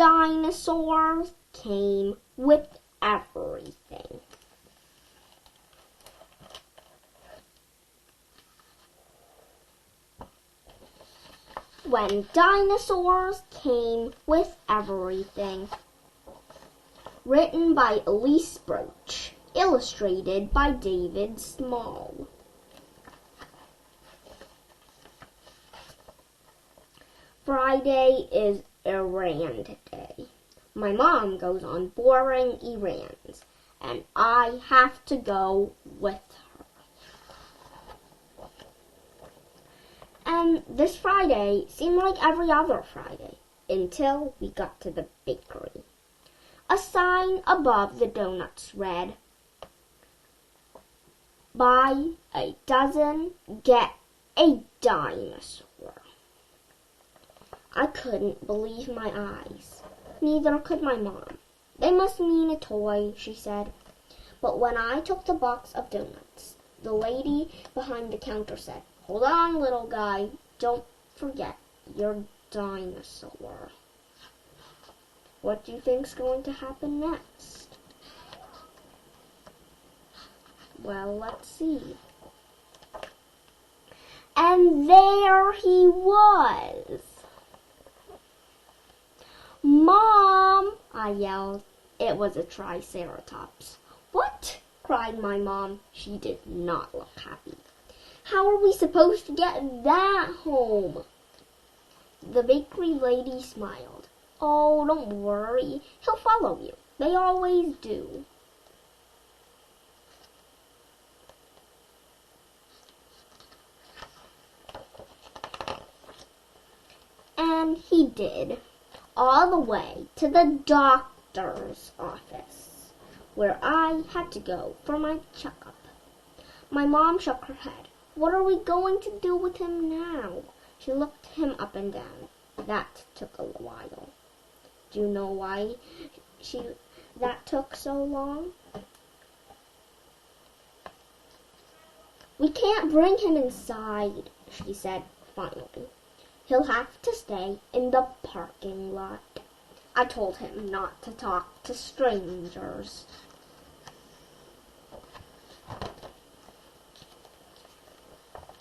dinosaurs came with everything. When dinosaurs came with everything. Written by Elise Broach. Illustrated by David Small. Friday is errand day. My mom goes on boring errands, and I have to go with her. And this Friday seemed like every other Friday until we got to the bakery. A sign above the donuts read, "Buy a dozen, get a dinosaur." I couldn't believe my eyes. Neither could my mom. "They must mean a toy," she said. But when I took the box of donuts, the lady behind the counter said, "Hold on, little guy. Don't forget your dinosaur." What do you think's going to happen next? Well, let's see. And there he was. "Mom!" I yelled. It was a triceratops. "What?" cried my mom. She did not look happy. "How are we supposed to get that home?" The bakery lady smiled. "Oh, don't worry. He'll follow you. They always do." And he did, all the way to the doctor's office, where I had to go for my checkup. My mom shook her head. "What are we going to do with him now?" She looked him up and down. That took a while. Do you know why that took so long? "We can't bring him inside," she said finally. "He'll have to stay in the parking lot." I told him not to talk to strangers.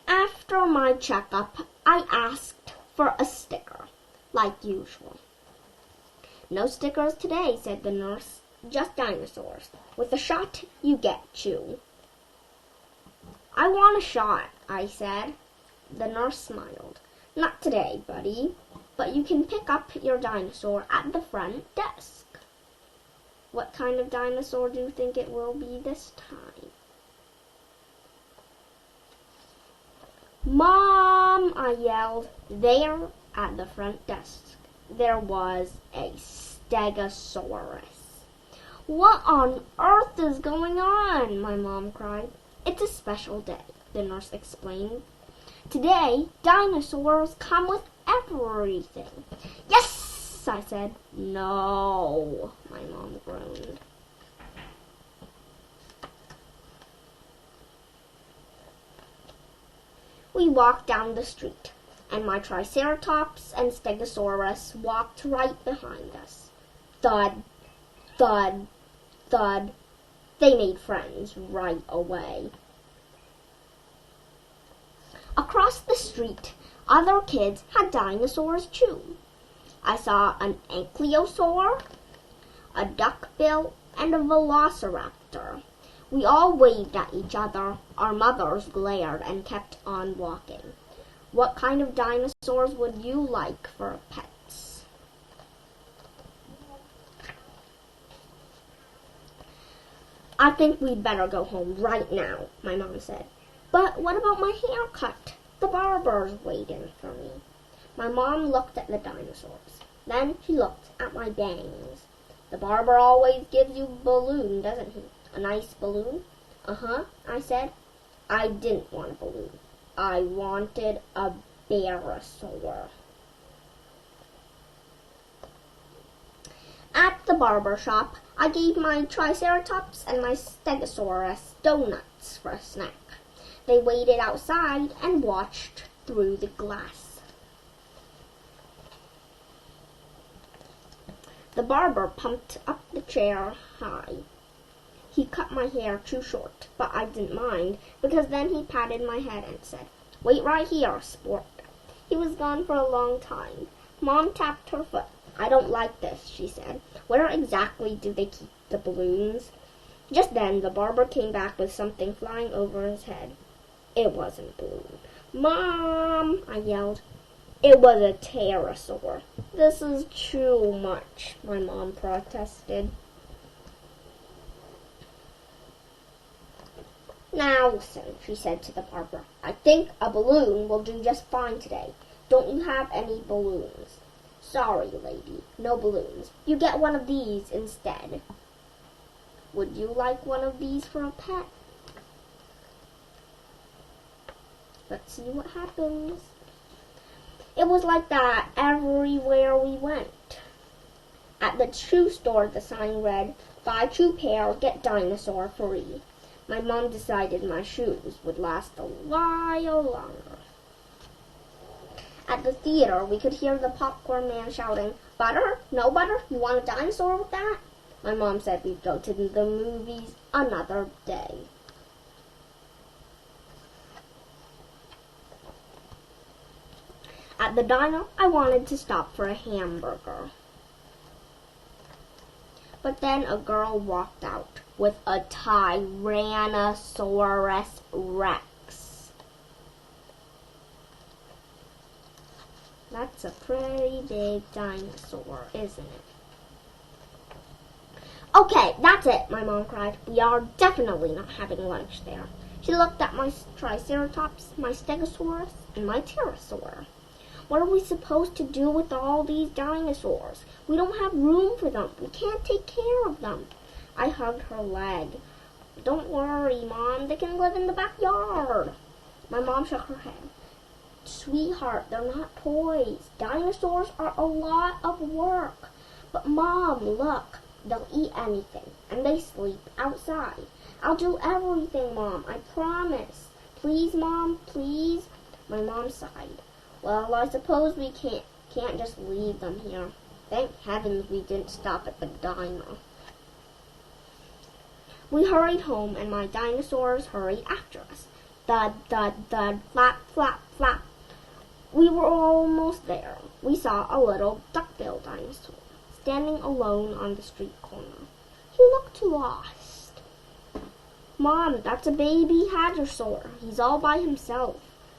After my checkup, I asked for a sticker, like usual. "No stickers today," said the nurse. "Just dinosaurs. With a shot, you get chew." "I want a shot," I said. The nurse smiled. "Not today, buddy, but you can pick up your dinosaur at the front desk." What kind of dinosaur do you think it will be this time? "Mom!" I yelled. There at the front desk, there was a stegosaurus. "What on earth is going on?" my mom cried. "It's a special day," the nurse explained. "Today, dinosaurs come with everything." "Yes!" I said. "No," my mom groaned. We walked down the street, and my triceratops and stegosaurus walked right behind us. Thud, thud, thud. They made friends right away. Across the street, other kids had dinosaurs too. I saw an ankylosaur, a duckbill, and a velociraptor. We all waved at each other. Our mothers glared and kept on walking. What kind of dinosaurs would you like for pets? "I think we'd better go home right now," my mom said. "But what about my haircut? The barber's waiting for me." My mom looked at the dinosaurs. Then she looked at my bangs. "The barber always gives you a balloon, doesn't he? A nice balloon?" "Uh-huh," I said. I didn't want a balloon. I wanted a barosaur. At the barber shop, I gave my triceratops and my stegosaurus donuts for a snack. They waited outside and watched through the glass. The barber pumped up the chair high. He cut my hair too short, but I didn't mind, because then he patted my head and said, "Wait right here, sport." He was gone for a long time. Mom tapped her foot. "I don't like this," she said. "Where exactly do they keep the balloons?" Just then the barber came back with something flying over his head. It wasn't a balloon. "Mom!" I yelled. It was a pterosaur. "This is too much," my mom protested. "Now listen," she said to the barber. "I think a balloon will do just fine today. Don't you have any balloons?" "Sorry, lady, no balloons. You get one of these instead." "Would you like one of these for a pet?" Let's see what happens. It was like that everywhere we went. At the shoe store, the sign read, "Buy 2 pair, get dinosaur free." My mom decided my shoes would last a while longer. At the theater, we could hear the popcorn man shouting, "Butter? No butter? You want a dinosaur with that?" My mom said we'd go to the movies another day. At the diner, I wanted to stop for a hamburger. But then a girl walked out with a Tyrannosaurus Rex. That's a pretty big dinosaur, isn't it? "Okay, that's it," my mom cried. "We are definitely not having lunch there." She looked at my Triceratops, my Stegosaurus, and my Pterosaur. "What are we supposed to do with all these dinosaurs? We don't have room for them. We can't take care of them." I hugged her leg. "Don't worry, Mom. They can live in the backyard." My mom shook her head. "Sweetheart, they're not toys. Dinosaurs are a lot of work." "But Mom, look. They'll eat anything, and they sleep outside." "I'll do everything, Mom. I promise." "Please, Mom, please." My mom sighed. "Well, I suppose we can't just leave them here." Thank heavens we didn't stop at the diner. We hurried home, and my dinosaurs hurried after us. Thud, thud, thud, flap, flap, flap. We were almost there. We saw a little duck-billed dinosaur standing alone on the street corner. He looked lost. "Mom, that's a baby hadrosaur. He's all by himself."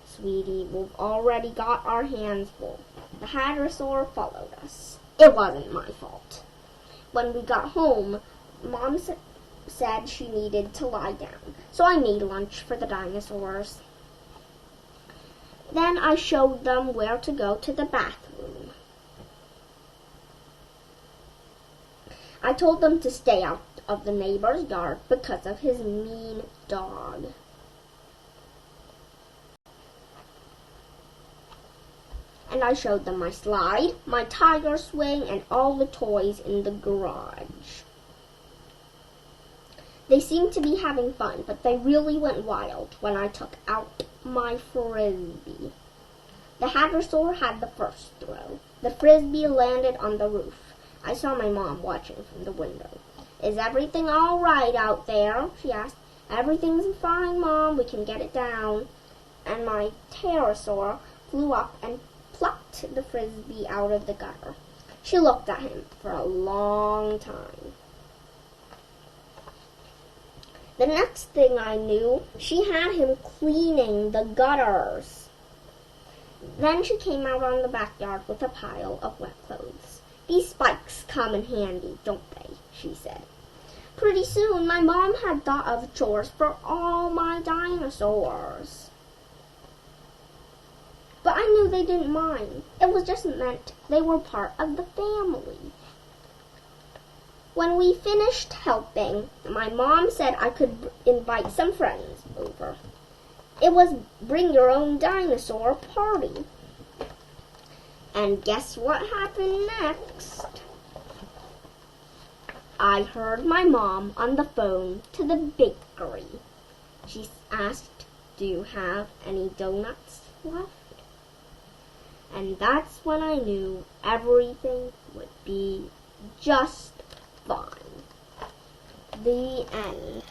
"Sweetie, we've already got our hands full." The hadrosaur followed us. It wasn't my fault. When we got home, Mom said she needed to lie down, so I made lunch for the dinosaurs. Then I showed them where to go to the bathroom. I told them to stay out of the neighbor's yard because of his mean dog. And I showed them my slide, my tiger swing, and all the toys in the garage. They seemed to be having fun, but they really went wild when I took out my frisbee. The hadrosaur had the first throw. The frisbee landed on the roof. I saw my mom watching from the window. "Is everything all right out there?" she asked. "Everything's fine, Mom. We can get it down." And my pterosaur flew up and plucked the frisbee out of the gutter. She looked at him for a long time. The next thing I knew, she had him cleaning the gutters. Then she came out on the backyard with a pile of wet clothes. "These spikes come in handy, don't they?" she said. Pretty soon, my mom had thought of chores for all my dinosaurs. But I knew they didn't mind. It was just meant they were part of the family. When we finished helping, my mom said I could invite some friends over. It was bring your own dinosaur party. And guess what happened next? I heard my mom on the phone to the bakery. She asked, "Do you have any donuts left?" And that's when I knew everything would be just fine. The end.